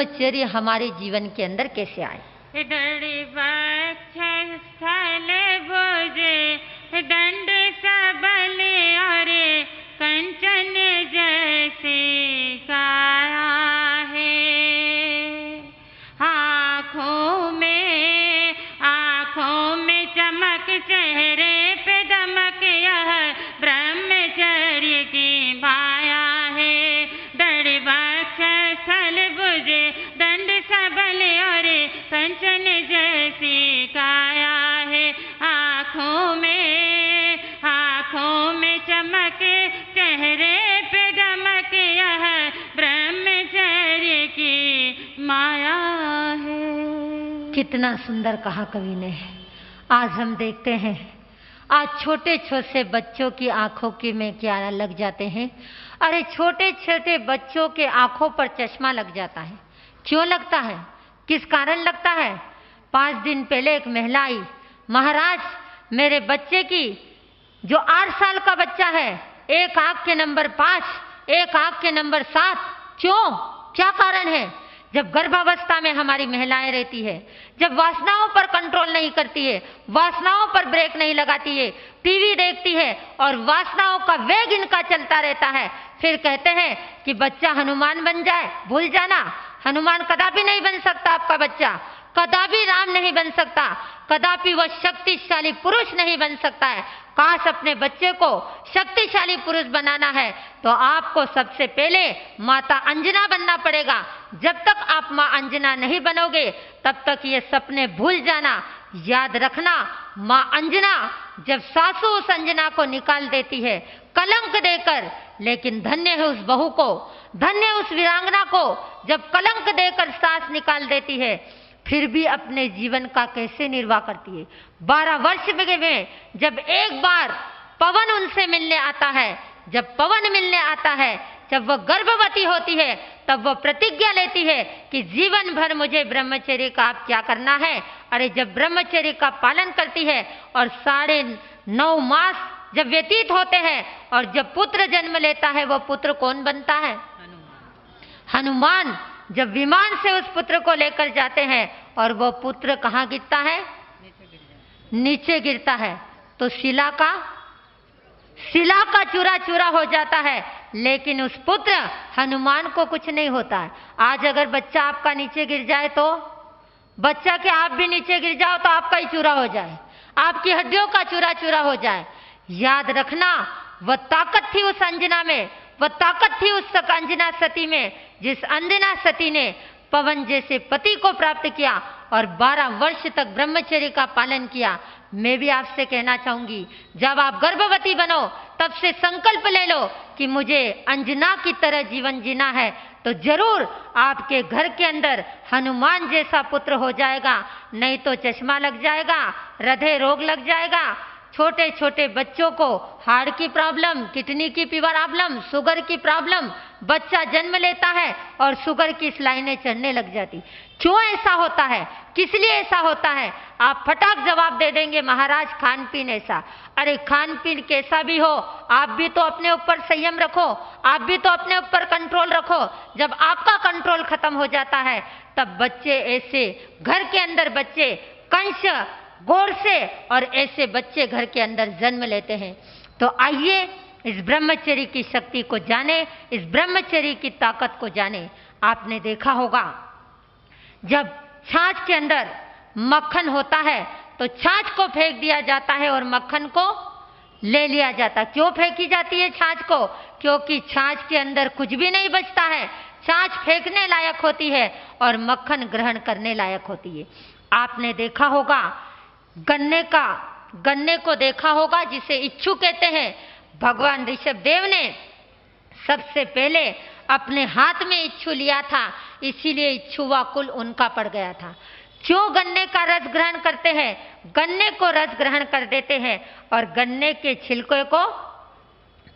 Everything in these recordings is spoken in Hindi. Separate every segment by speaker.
Speaker 1: ब्रह्मचर्य हमारे जीवन के अंदर कैसे आए।
Speaker 2: स्थल भुज दंड सबल और कंचन जैसे काया है। आँखों में चमक, चेहरे पे दमक, यह ब्रह्मचर्य की माया है। दड़बक्ष स्थल भुज दंड सबल और कंचन जैसी काया है। आँखों में चमक, चेहरे पे दमक, यह ब्रह्मचर्य की माया है।
Speaker 1: कितना सुंदर कहा कवि ने। आज हम देखते हैं, आज छोटे छोटे बच्चों की आंखों की में क्या लग जाते हैं। अरे छोटे छोटे बच्चों के आंखों पर चश्मा लग जाता है। क्यों लगता है, किस कारण लगता है। 5 दिन पहले एक महिला आई, महाराज मेरे बच्चे की जो 8 साल का बच्चा है, एक आंख के नंबर 5, एक आंख के नंबर 7। क्यों, क्या कारण है। जब गर्भावस्था में हमारी महिलाएं रहती है, जब वासनाओं पर कंट्रोल नहीं करती है, वासनाओं पर ब्रेक नहीं लगाती है, टीवी देखती है और वासनाओं का वेग इनका चलता रहता है, फिर कहते हैं कि बच्चा हनुमान बन जाए। भूल जाना, हनुमान कदापि नहीं बन सकता आपका बच्चा, कदापि राम नहीं बन सकता, कदापि वह शक्तिशाली पुरुष नहीं बन सकता है। काश अपने बच्चे को शक्तिशाली पुरुष बनाना है तो आपको सबसे पहले माता अंजना बनना पड़ेगा। जब तक आप माँ अंजना नहीं बनोगे तब तक ये सपने भूल जाना। याद रखना, माँ अंजना जब सासू उस अंजना को निकाल देती है कलंक देकर, लेकिन धन्य है उस बहू को, धन्य है उस वीरांगना को जब कलंक देकर सास निकाल देती है, फिर भी अपने जीवन का कैसे निर्वाह करती है। 12 वर्ष में जब एक बार पवन उनसे मिलने आता है, जब पवन मिलने आता है, जब वह गर्भवती होती है, तब वह प्रतिज्ञा लेती है कि जीवन भर मुझे ब्रह्मचर्य का आप क्या करना है। अरे जब ब्रह्मचर्य का पालन करती है और 9.5 मास जब व्यतीत होते हैं और जब पुत्र जन्म लेता है, वह पुत्र कौन बनता है, हनुमान। जब विमान से उस पुत्र को लेकर जाते हैं और वो पुत्र कहाँ गिरता है, नीचे गिरता है, तो शिला का चूरा चूरा हो जाता है, लेकिन उस पुत्र हनुमान को कुछ नहीं होता है। आज अगर बच्चा आपका नीचे गिर जाए तो, बच्चा के आप भी नीचे गिर जाओ तो आपका ही चूरा हो जाए, आपकी हड्डियों का चूरा चूरा हो जाए। याद रखना, वह ताकत थी उस अंजना में, वह ताकत थी उस अंजना सती में, जिस अंजना सती ने पवन जैसे पति को प्राप्त किया और 12 वर्ष तक ब्रह्मचर्य का पालन किया। मैं भी आपसे कहना चाहूंगी, जब आप गर्भवती बनो तब से संकल्प ले लो कि मुझे अंजना की तरह जीवन जीना है, तो जरूर आपके घर के अंदर हनुमान जैसा पुत्र हो जाएगा। नहीं तो चश्मा लग जाएगा, हृदय रोग लग जाएगा, छोटे छोटे बच्चों को हार्ट की प्रॉब्लम, किडनी की प्रॉब्लम, शुगर की प्रॉब्लम, बच्चा जन्म लेता है और शुगर की स्लाइनें चढ़ने लग जाती। क्यों ऐसा होता है, किस लिए ऐसा होता है। आप फटाक जवाब दे देंगे, महाराज खान पीन ऐसा। अरे खान पीन कैसा भी हो, आप भी तो अपने ऊपर संयम रखो, आप भी तो अपने ऊपर कंट्रोल रखो। जब आपका कंट्रोल खत्म हो जाता है तब बच्चे ऐसे घर के अंदर बच्चे कंस गौर से और ऐसे बच्चे घर के अंदर जन्म लेते हैं। तो आइए इस ब्रह्मचर्य की शक्ति को जाने, इस ब्रह्मचर्य की ताकत को जाने। आपने देखा होगा जब छाछ के अंदर मक्खन होता है तो छाछ को फेंक दिया जाता है और मक्खन को ले लिया जाता है। क्यों फेंकी जाती है छाछ को, क्योंकि छाछ के अंदर कुछ भी नहीं बचता है। छाछ फेंकने लायक होती है और मक्खन ग्रहण करने लायक होती है। आपने देखा होगा गन्ने को देखा होगा जिसे इच्छू कहते हैं। भगवान ऋषभ देव ने सबसे पहले अपने हाथ में इच्छू लिया था, इसीलिए इच्छुवा कुल उनका पड़ गया था। क्यों गन्ने का रस ग्रहण करते हैं, गन्ने को रस ग्रहण कर देते हैं और गन्ने के छिलके को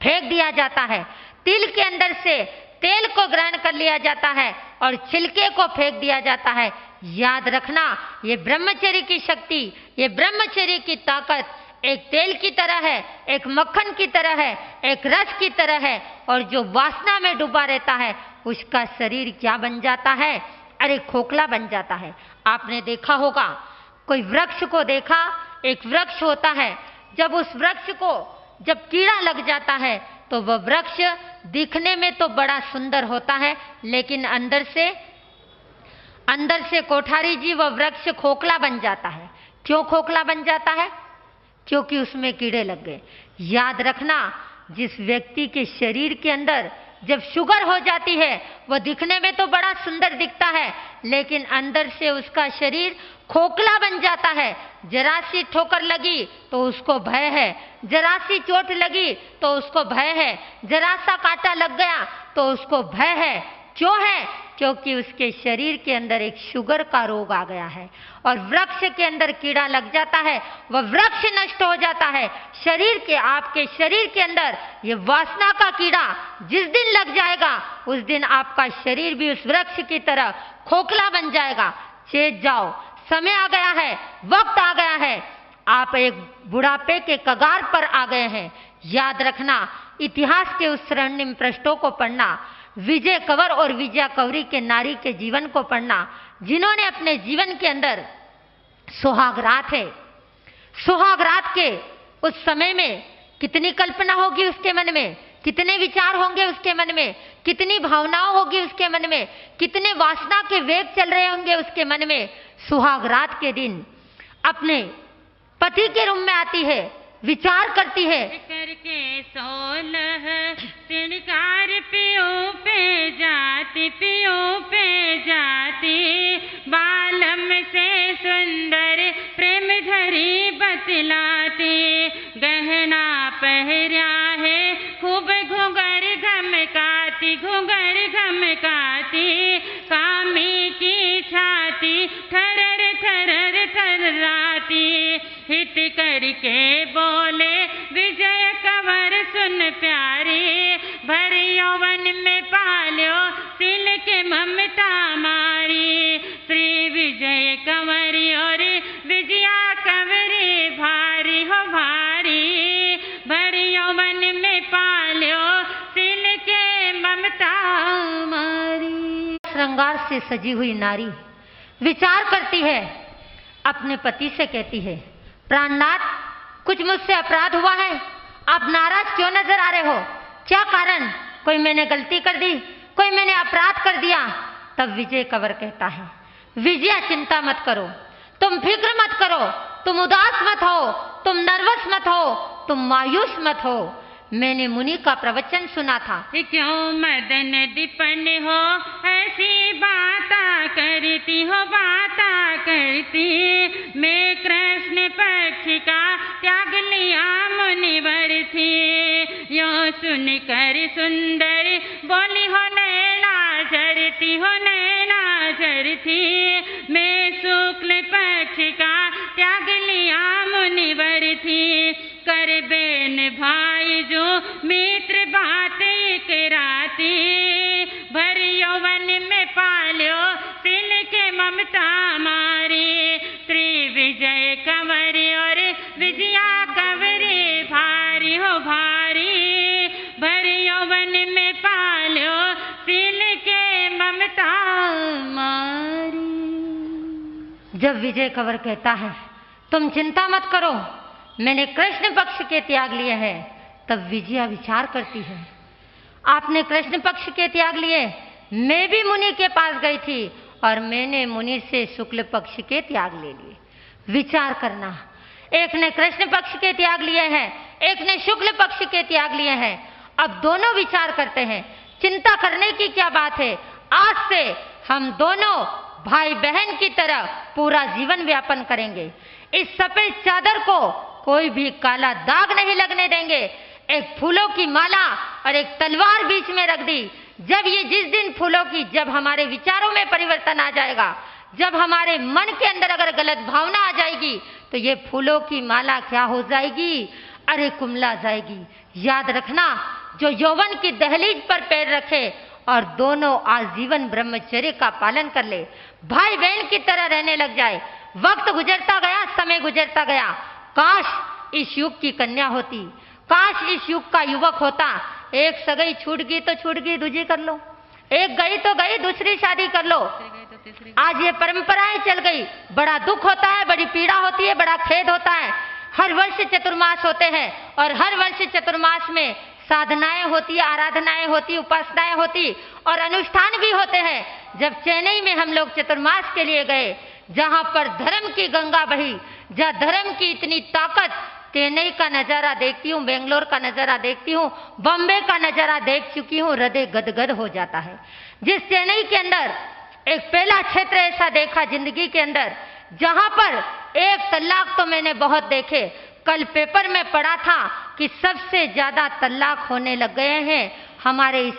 Speaker 1: फेंक दिया जाता है। तिल के अंदर से तेल को ग्रहण कर लिया जाता है और छिलके को फेंक दिया जाता है। याद रखना, ये ब्रह्मचर्य की शक्ति, ये ब्रह्मचर्य की ताकत एक तेल की तरह है, एक मक्खन की तरह है, एक रस की तरह है। और जो वासना में डूबा रहता है उसका शरीर क्या बन जाता है, अरे खोखला बन जाता है। आपने देखा होगा, कोई वृक्ष को देखा, एक वृक्ष होता है, जब उस वृक्ष को जब कीड़ा लग जाता है तो वह वृक्ष दिखने में तो बड़ा सुंदर होता है, लेकिन अंदर से कोठारी जी वह वृक्ष खोखला बन जाता है। क्यों खोखला बन जाता है? क्योंकि उसमें कीड़े लग गए। याद रखना, जिस व्यक्ति के शरीर के अंदर जब शुगर हो जाती है, वह दिखने में तो बड़ा सुंदर दिखता है, लेकिन अंदर से उसका शरीर खोखला बन जाता है। जरा सी ठोकर लगी तो उसको भय है, जरा सी चोट लगी तो उसको भय है, जरा सा कांटा लग गया तो उसको भय है। क्यों है? क्योंकि उसके शरीर के अंदर एक शुगर का रोग आ गया है। और वृक्ष के अंदर कीड़ा लग जाता है, वह वृक्ष नष्ट हो जाता है। आपके शरीर के अंदर ये वासना का कीड़ा जिस दिन लग जाएगा, उस दिन आपका शरीर भी उस वृक्ष की तरह खोखला बन जाएगा। चेत जाओ, समय आ गया है, वक्त आ गया है, आप एक बुढ़ापे के कगार पर आ गए हैं। याद रखना, इतिहास के उस स्वर्णिम पृष्ठों को पढ़ना, विजय कंवर और विजया कंवरी के नारी के जीवन को पढ़ना, जिन्होंने अपने जीवन के अंदर सुहागरात है। सुहागरात के उस समय में कितनी कल्पना होगी उसके मन में, कितने विचार होंगे उसके मन में, कितनी भावनाएं होगी उसके मन में, कितने वासना के वेग चल रहे होंगे उसके मन में। सुहागरात के दिन अपने पति के रूम में आती है, विचार करती है,
Speaker 2: करके 16 तिनकार पियो पे जाती, पियो पे जाती, बालम से सुंदर प्रेम धरी बतलाती, गहना पहरा है खूब घुंघर घमकाती, घुंघर घमकाती, कामी की छाती थरर थरर थर्राती, हित करके बोले विजय कंवर सुन प्यारी, भर यौवन में पाल्यो सिल के ममता मारी, श्री विजय कंवरी और विजया कंवरी भारी हो भारी, भर यौवन में पाल्यो सिल के ममता मारी।
Speaker 1: श्रृंगार से सजी हुई नारी विचार करती है, अपने पति से कहती है, प्राणनाथ, कुछ मुझसे अपराध हुआ है, आप नाराज क्यों नजर आ रहे हो? क्या कारण? कोई मैंने गलती कर दी, कोई मैंने अपराध कर दिया? तब विजय कंवर कहता है, विजया चिंता मत करो, तुम फिक्र मत करो, तुम उदास मत हो, तुम नर्वस मत हो, तुम मायूस मत हो। मैंने मुनि का प्रवचन सुना था।
Speaker 2: क्यों मदन दीपन हो ऐसी बाता करती हो, बाता करती, मैं कृष्ण पक्ष का त्याग लिया मुनिवर थी, यो सुन कर सुंदर बोली हो नैना झरती, हो नैना झरती, मैं शुक्ल पक्ष का त्याग लिया मुनिवर थी, कर बेन भाई जो मित्र बात कराती, भर यौवन में पाल्यो सिल के ममता मारी, श्री विजय कंवरी और विजया कंवरी भारी हो भारी, भर यौवन में पाल्यो सिल के ममता मारी।
Speaker 1: जब विजय कंवर कहता है, तुम चिंता मत करो, मैंने कृष्ण पक्ष के त्याग लिए हैं, तब विजया विचार करती है, आपने कृष्ण पक्ष के त्याग लिए, मैं भी मुनि के पास गई थी और मैंने मुनि से शुक्ल पक्ष के त्याग ले लिए। विचार करना, एक ने कृष्ण पक्ष के त्याग लिए हैं, एक ने शुक्ल पक्ष के त्याग लिए हैं। अब दोनों विचार करते हैं, चिंता करने की क्या बात है, आज से हम दोनों भाई बहन की तरह पूरा जीवन व्यापन करेंगे। इस सफेद चादर को कोई भी काला दाग नहीं लगने देंगे। एक फूलों की माला और एक तलवार बीच में रख दी। जब ये जिस दिन फूलों की, जब हमारे विचारों में परिवर्तन आ जाएगा, जब हमारे मन के अंदर अगर गलत भावना आ जाएगी, तो ये फूलों की माला क्या हो जाएगी? अरे कुमला जाएगी। याद रखना, जो यौवन की दहलीज पर पैर रखे और दोनों आजीवन ब्रह्मचर्य का पालन कर ले, भाई बहन की तरह रहने लग जाए। वक्त गुजरता गया, समय गुजरता गया। काश इस युग की कन्या होती, काश इस युग का युवक होता। एक सगाई छूट गई तो छूट गई, दूसरी कर लो। एक गई तो गई, दूसरी शादी कर लो। आज ये परंपराएं चल गई, बड़ा दुख होता है, बड़ी पीड़ा होती है, बड़ा खेद होता है। हर वर्ष चतुर्मास होते हैं और हर वर्ष चतुर्मास में साधनाएं होती, आराधनाएं होती, उपासनाएं होती और अनुष्ठान भी होते हैं। जब चेन्नई में हम लोग चतुर्मास के लिए गए, जहां पर धर्म की गंगा बही, जहां धर्म की इतनी ताकत, चेन्नई का नजारा देखती हूँ, बेंगलोर का नजारा देखती हूँ, बॉम्बे का नजारा देख चुकी हूँ, हृदय गदगद हो जाता है। जिस चेन्नई के अंदर एक पहला क्षेत्र ऐसा देखा जिंदगी के अंदर, जहां पर एक तलाक तो मैंने बहुत देखे। कल पेपर में पढ़ा था कि सबसे ज्यादा तलाक होने लग गए हैं हमारे इस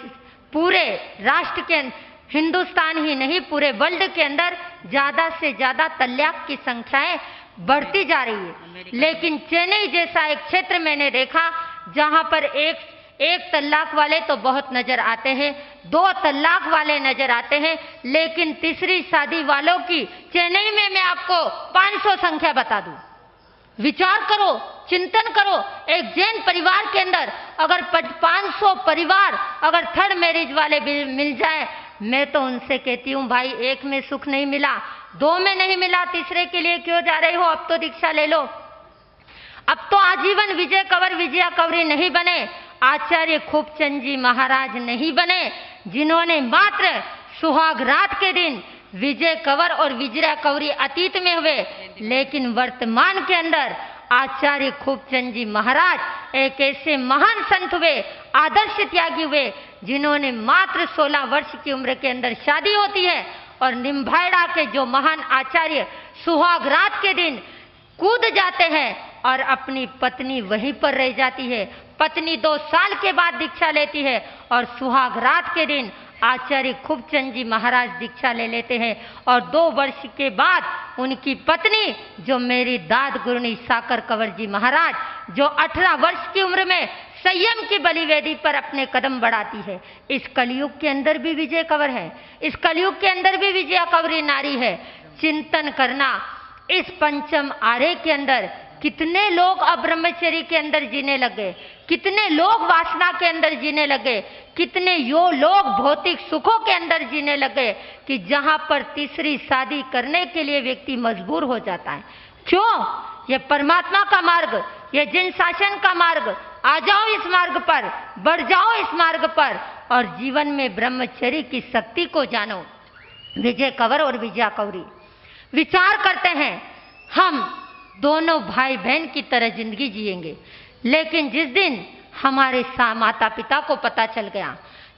Speaker 1: पूरे राष्ट्र के, हिंदुस्तान ही नहीं पूरे वर्ल्ड के अंदर ज्यादा से ज्यादा तलाक की संख्याएं बढ़ती जा रही है। लेकिन चेन्नई जैसा एक क्षेत्र मैंने देखा जहां पर एक तलाक वाले तो बहुत नजर आते हैं, 2 तलाक वाले नजर आते हैं, लेकिन तीसरी शादी वालों की चेन्नई में मैं आपको 500 संख्या बता दूं। विचार करो, चिंतन करो, एक जैन परिवार के अंदर अगर 500 परिवार अगर थर्ड मैरिज वाले मिल जाए, मैं तो उनसे कहती हूँ भाई, एक में सुख नहीं मिला, 2 में नहीं मिला, तीसरे के लिए क्यों जा रहे हो? अब तो दीक्षा ले लो। अब तो आजीवन विजय कंवर विजया कंवरी नहीं बने, आचार्य खूबचंद जी महाराज नहीं बने, जिन्होंने मात्र सुहाग रात के दिन विजय कंवर और विजया कंवरी अतीत में हुए, लेकिन वर्तमान के अंदर आचार्य खूबचंद जी महाराज एक ऐसे महान संत हुए, आदर्श त्यागी हुए, जिन्होंने मात्र 16 वर्ष की उम्र के अंदर शादी होती है और निम्भायड़ा के जो महान आचार्य सुहाग रात के दिन कूद जाते हैं और अपनी पत्नी वहीं पर रह जाती है। पत्नी 2 साल के बाद दीक्षा लेती है और सुहाग रात के दिन आचार्य खूबचंद जी महाराज दीक्षा ले लेते हैं और 2 वर्ष के बाद उनकी पत्नी जो मेरी दाद गुरुनी साकर कंवर जी महाराज, जो 18 वर्ष की उम्र में संयम की बलिवेदी पर अपने कदम बढ़ाती है। इस कलयुग के अंदर भी विजय कंवर है, इस कलयुग के अंदर भी विजया कंवरी नारी है। चिंतन करना, इस पंचम आरे के अंदर कितने लोग अब ब्रह्मचर्य के अंदर जीने लगे, कितने लोग वासना के अंदर जीने लगे, कितने लोग भौतिक सुखों के अंदर जीने लगे कि जहां पर तीसरी शादी करने के लिए व्यक्ति मजबूर हो जाता है। क्यों? ये परमात्मा का मार्ग, ये जिन शासन का मार्ग, आ जाओ इस मार्ग पर, बढ़ जाओ इस मार्ग पर और जीवन में ब्रह्मचर्य की शक्ति को जानो। विजय कंवर और विजया कंवरी विचार करते हैं, हम दोनों भाई बहन की तरह जिंदगी जिएंगे, लेकिन जिस दिन हमारे माता पिता को पता चल गया,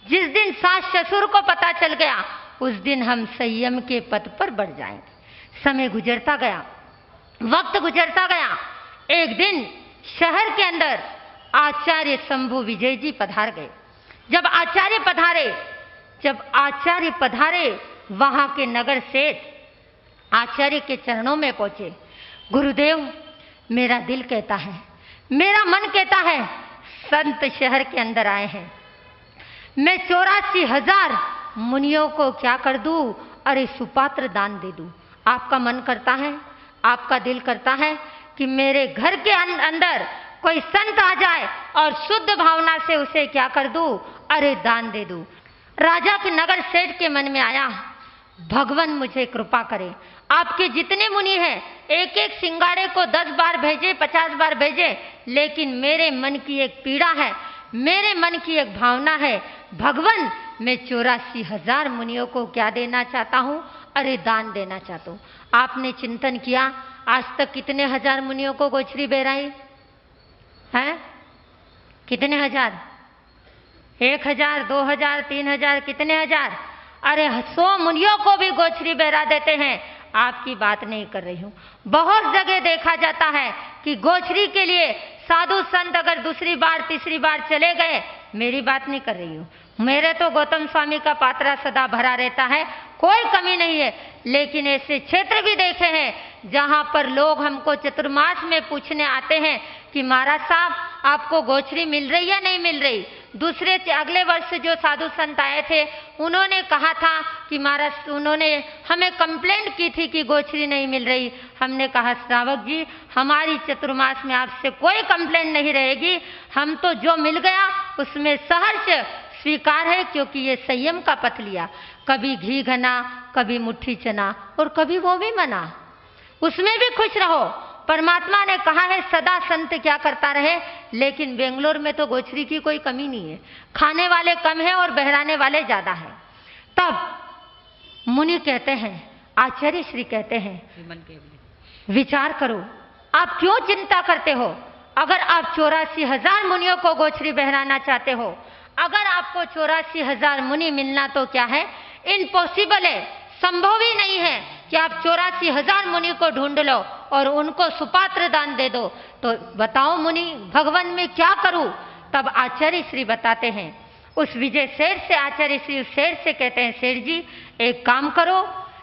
Speaker 1: जिस दिन सास ससुर को पता चल गया, उस दिन हम संयम के पथ पर बढ़ जाएंगे। समय गुजरता गया, वक्त गुजरता गया। एक दिन शहर के अंदर आचार्य शंभु विजय जी पधार गए। जब आचार्य पधारे वहां के नगर सेठ आचार्य के चरणों में पहुंचे। गुरुदेव, मेरा दिल कहता है, मेरा मन कहता है, संत शहर के अंदर आए हैं, मैं 84,000 मुनियों को क्या कर दूं? अरे सुपात्र दान दे दूं। आपका मन करता है, आपका दिल करता है कि मेरे घर के अंदर कोई संत आ जाए और शुद्ध भावना से उसे क्या कर दूं? अरे दान दे दूं। राजा के नगर सेठ के मन में आया, भगवान मुझे कृपा करे, आपके जितने मुनि हैं एक एक सिंगाड़े को 10 बार भेजे, 50 बार भेजे, लेकिन मेरे मन की एक पीड़ा है, मेरे मन की एक भावना है, भगवान मैं 84,000 मुनियों को क्या देना चाहता हूँ? अरे दान देना चाहता हूँ। आपने चिंतन किया आज तक कितने हजार मुनियों को गोचरी बहराई है? कितने हजार? 1,000, 2,000, 3,000, कितने हजार? अरे 100 मुनियों को भी गोचरी बहरा देते हैं। आपकी बात नहीं कर रही हूँ। बहुत जगह देखा जाता है कि गोचरी के लिए साधु संत अगर दूसरी बार तीसरी बार चले गए, मेरी बात नहीं कर रही हूँ, मेरे तो गौतम स्वामी का पात्रा सदा भरा रहता है, कोई कमी नहीं है। लेकिन ऐसे क्षेत्र भी देखे हैं जहां पर लोग हमको चतुर्मास में पूछने आते हैं कि महाराज साहब आपको गोचरी मिल रही है नहीं मिल रही। दूसरे अगले वर्ष जो साधु संत आए थे उन्होंने कहा था कि महाराज, उन्होंने हमें कंप्लेंट की थी कि गोचरी नहीं मिल रही। हमने कहा श्रावक जी हमारी चतुर्मास में आपसे कोई कंप्लेंट नहीं रहेगी, हम तो जो मिल गया उसमें सहर्ष स्वीकार है, क्योंकि ये संयम का पथ लिया। कभी घी घना, कभी मुट्ठी चना और कभी वो भी मना, उसमें भी खुश रहो। परमात्मा ने कहा है सदा संत क्या करता रहे, लेकिन बेंगलोर में तो गोचरी की कोई कमी नहीं है, खाने वाले कम है और बहराने वाले ज्यादा है। तब मुनि कहते हैं, आचार्य श्री कहते हैं, विचार करो, आप क्यों चिंता करते हो? अगर आप 84,000 मुनियों को गोचरी बहराना चाहते हो, अगर आपको 84,000 मुनि मिलना तो क्या है, इम्पॉसिबल है, संभव ही नहीं है कि आप 84,000 मुनि को ढूंढ लो और उनको सुपात्र दान दे दो। तो बताओ मुनि, भगवान में क्या करूं? तब आचार्य श्री बताते हैं, उस विजय शेर से आचार्य श्री उस शेर से कहते हैं, शेर जी एक काम करो,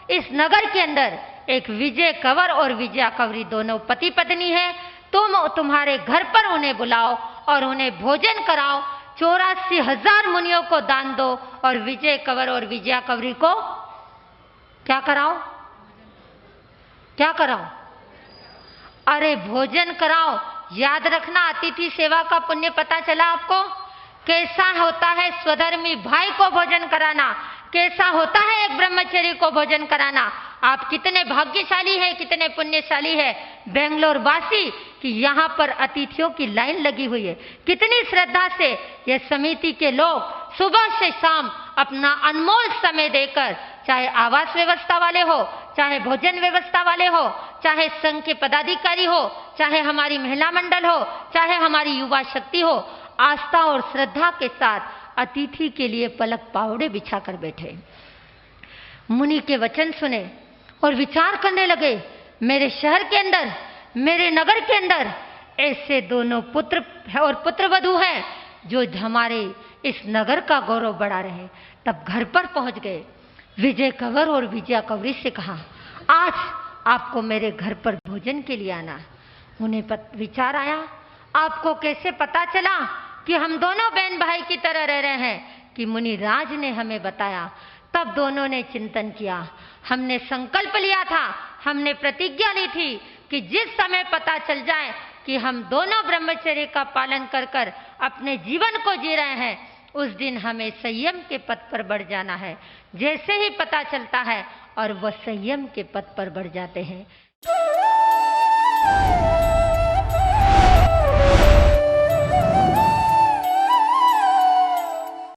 Speaker 1: इस नगर के अंदर एक विजय कंवर और विजया कंवरी दोनों पति पत्नी है, तुम तुम्हारे घर पर उन्हें बुलाओ और उन्हें भोजन कराओ, 84,000 मुनियों को दान दो और विजय कंवर और विजया कंवरी को क्या कराओ? क्या कराओ? अरे भोजन कराओ। याद रखना, अतिथि सेवा का पुण्य पता चला आपको? कैसा होता है स्वधर्मी भाई को भोजन कराना, कैसा होता है एक ब्रह्मचर्य को भोजन कराना। आप कितने भाग्यशाली हैं, कितने पुण्यशाली है बेंगलोर वासी कि यहाँ पर अतिथियों की लाइन लगी हुई है। कितनी श्रद्धा से ये समिति के लोग सुबह से शाम अपना अनमोल समय देकर, चाहे आवास व्यवस्था वाले हो, चाहे भोजन व्यवस्था वाले हो, चाहे संघ के पदाधिकारी हो, चाहे हमारी महिला मंडल हो, चाहे हमारी युवा शक्ति हो, आस्था और श्रद्धा के साथ अतिथि के लिए पलक पावड़े बिछा कर बैठे। मुनि के वचन सुने और विचार करने लगे, मेरे शहर के अंदर, मेरे नगर के अंदर ऐसे दोनों पुत्र और पुत्रवधू हैं जो हमारे इस नगर का गौरव बढ़ा रहे। तब घर पर पहुंच गए, विजय कंवर और विजया कंवरी से कहा, आज आपको मेरे घर पर भोजन के लिए आना। उन्हें विचार आया, आपको कैसे पता चला कि हम दोनों बहन भाई की तरह रह रहे हैं? कि मुनि राज ने हमें बताया। तब दोनों ने चिंतन किया, हमने संकल्प लिया था, हमने प्रतिज्ञा ली थी कि जिस समय पता चल जाए कि हम दोनों ब्रह्मचर्य का पालन कर कर अपने जीवन को जी रहे हैं, उस दिन हमें संयम के पथ पर बढ़ जाना है। जैसे ही पता चलता है और वह संयम के पथ पर बढ़ जाते हैं।